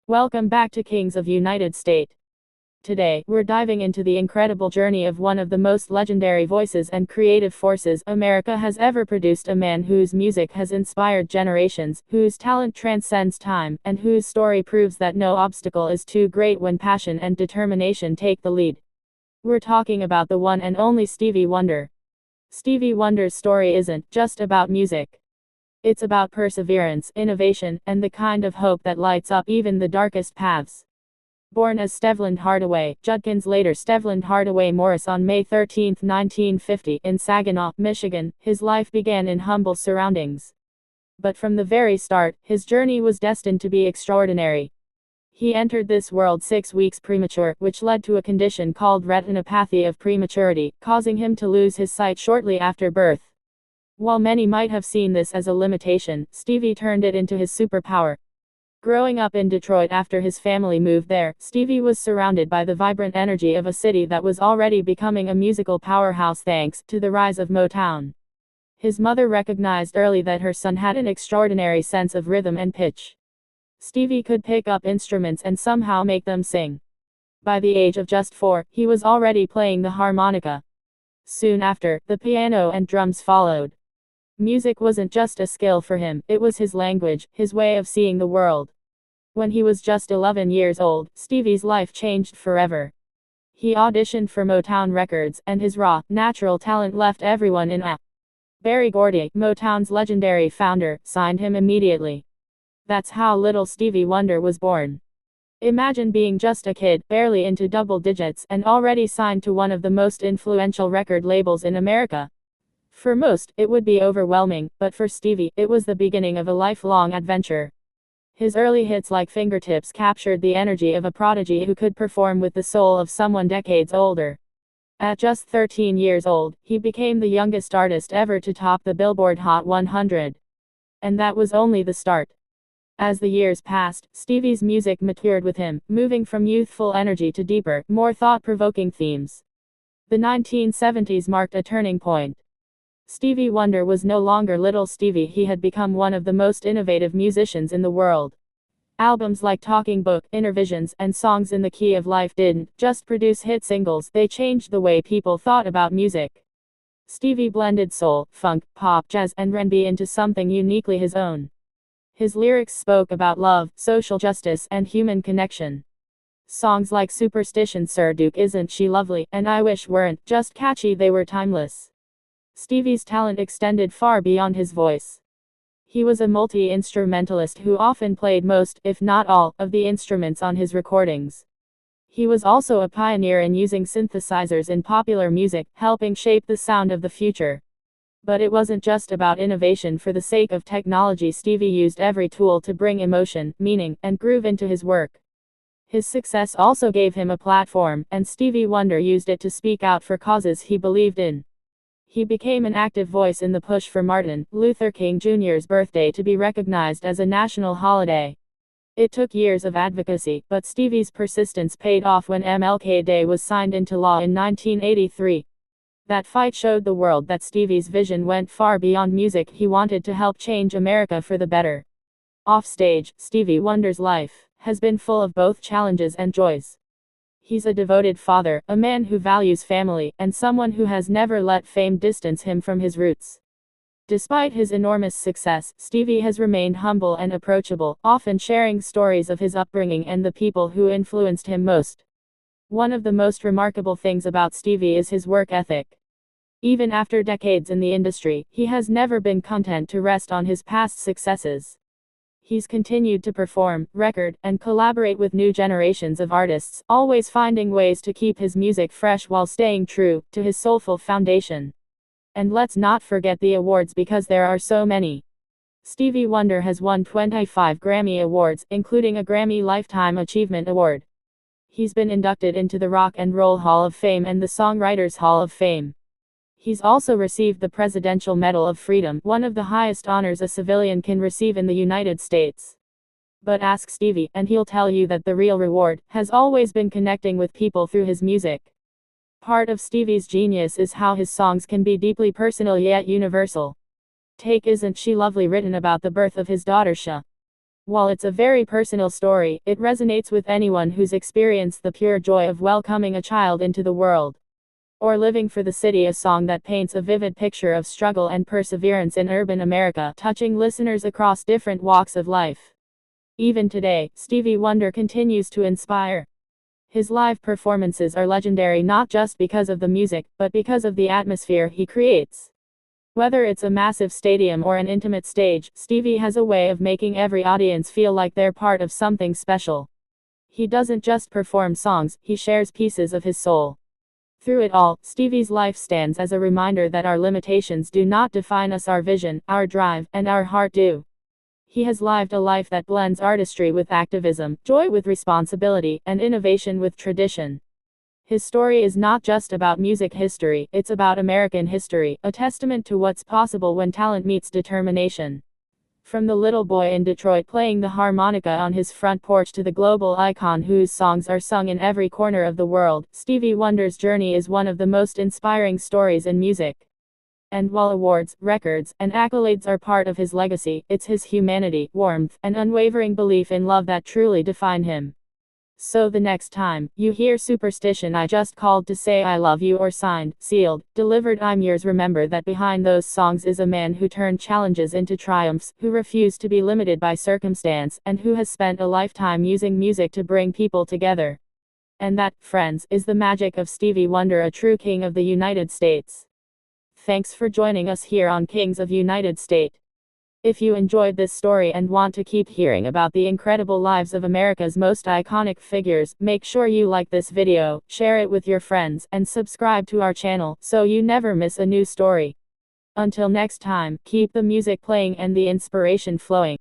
Welcome back to Kings of United States. Today, we're diving into the incredible journey of one of the most legendary voices and creative forces America has ever produced, a man whose music has inspired generations, whose talent transcends time, and whose story proves that no obstacle is too great when passion and determination take the lead. We're talking about the one and only Stevie Wonder. Stevie Wonder's story isn't just about music. It's about perseverance, innovation, and the kind of hope that lights up even the darkest paths. Born as Stevland Hardaway, Judkins, later Stevland Hardaway Morris, on May 13, 1950, in Saginaw, Michigan, his life began in humble surroundings. But from the very start, his journey was destined to be extraordinary. He entered this world 6 weeks premature, which led to a condition called retinopathy of prematurity, causing him to lose his sight shortly after birth. While many might have seen this as a limitation, Stevie turned it into his superpower. Growing up in Detroit after his family moved there, Stevie was surrounded by the vibrant energy of a city that was already becoming a musical powerhouse thanks to the rise of Motown. His mother recognized early that her son had an extraordinary sense of rhythm and pitch. Stevie could pick up instruments and somehow make them sing. By the age of just 4, he was already playing the harmonica. Soon after, the piano and drums followed. Music wasn't just a skill for him, it was his language, his way of seeing the world. When he was just 11 years old, Stevie's life changed forever. He auditioned for Motown Records, and his raw, natural talent left everyone in awe. Berry Gordy, Motown's legendary founder, signed him immediately. That's how little Stevie Wonder was born. Imagine being just a kid, barely into double digits, and already signed to one of the most influential record labels in America. For most, it would be overwhelming, but for Stevie, it was the beginning of a lifelong adventure. His early hits like Fingertips captured the energy of a prodigy who could perform with the soul of someone decades older. At just 13 years old, he became the youngest artist ever to top the Billboard Hot 100. And that was only the start. As the years passed, Stevie's music matured with him, moving from youthful energy to deeper, more thought-provoking themes. The 1970s marked a turning point. Stevie Wonder was no longer little Stevie, he had become one of the most innovative musicians in the world. Albums like Talking Book, Inner Visions, and Songs in the Key of Life didn't just produce hit singles, they changed the way people thought about music. Stevie blended soul, funk, pop, jazz, and R&B into something uniquely his own. His lyrics spoke about love, social justice, and human connection. Songs like Superstition, Sir Duke, Isn't She Lovely, and I Wish weren't just catchy, they were timeless. Stevie's talent extended far beyond his voice. He was a multi-instrumentalist who often played most, if not all, of the instruments on his recordings. He was also a pioneer in using synthesizers in popular music, helping shape the sound of the future. But it wasn't just about innovation for the sake of technology. Stevie used every tool to bring emotion, meaning, and groove into his work. His success also gave him a platform, and Stevie Wonder used it to speak out for causes he believed in. He became an active voice in the push for Martin Luther King Jr.'s birthday to be recognized as a national holiday. It took years of advocacy, but Stevie's persistence paid off when MLK Day was signed into law in 1983. That fight showed the world that Stevie's vision went far beyond music. He wanted to help change America for the better. Offstage, Stevie Wonder's life has been full of both challenges and joys. He's a devoted father, a man who values family, and someone who has never let fame distance him from his roots. Despite his enormous success, Stevie has remained humble and approachable, often sharing stories of his upbringing and the people who influenced him most. One of the most remarkable things about Stevie is his work ethic. Even after decades in the industry, he has never been content to rest on his past successes. He's continued to perform, record, and collaborate with new generations of artists, always finding ways to keep his music fresh while staying true to his soulful foundation. And let's not forget the awards, because there are so many. Stevie Wonder has won 25 Grammy Awards, including a Grammy Lifetime Achievement Award. He's been inducted into the Rock and Roll Hall of Fame and the Songwriters Hall of Fame. He's also received the Presidential Medal of Freedom, one of the highest honors a civilian can receive in the United States. But ask Stevie, and he'll tell you that the real reward has always been connecting with people through his music. Part of Stevie's genius is how his songs can be deeply personal yet universal. Take Isn't She Lovely, written about the birth of his daughter Sha. While it's a very personal story, it resonates with anyone who's experienced the pure joy of welcoming a child into the world. Or Living for the City, a song that paints a vivid picture of struggle and perseverance in urban America, touching listeners across different walks of life. Even today, Stevie Wonder continues to inspire. His live performances are legendary not just because of the music, but because of the atmosphere he creates. Whether it's a massive stadium or an intimate stage, Stevie has a way of making every audience feel like they're part of something special. He doesn't just perform songs, he shares pieces of his soul. Through it all, Stevie's life stands as a reminder that our limitations do not define us, our vision, our drive, and our heart do. He has lived a life that blends artistry with activism, joy with responsibility, and innovation with tradition. His story is not just about music history, it's about American history, a testament to what's possible when talent meets determination. From the little boy in Detroit playing the harmonica on his front porch to the global icon whose songs are sung in every corner of the world, Stevie Wonder's journey is one of the most inspiring stories in music. And while awards, records, and accolades are part of his legacy, it's his humanity, warmth, and unwavering belief in love that truly define him. So the next time you hear "Superstition I Just Called to Say I Love You" or "Signed, Sealed, Delivered I'm Yours," remember that behind those songs is a man who turned challenges into triumphs, who refused to be limited by circumstance, and who has spent a lifetime using music to bring people together. And that, friends, is the magic of Stevie Wonder, a true king of the United States. Thanks for joining us here on Kings of United States. If you enjoyed this story and want to keep hearing about the incredible lives of America's most iconic figures, make sure you like this video, share it with your friends, and subscribe to our channel so you never miss a new story. Until next time, keep the music playing and the inspiration flowing.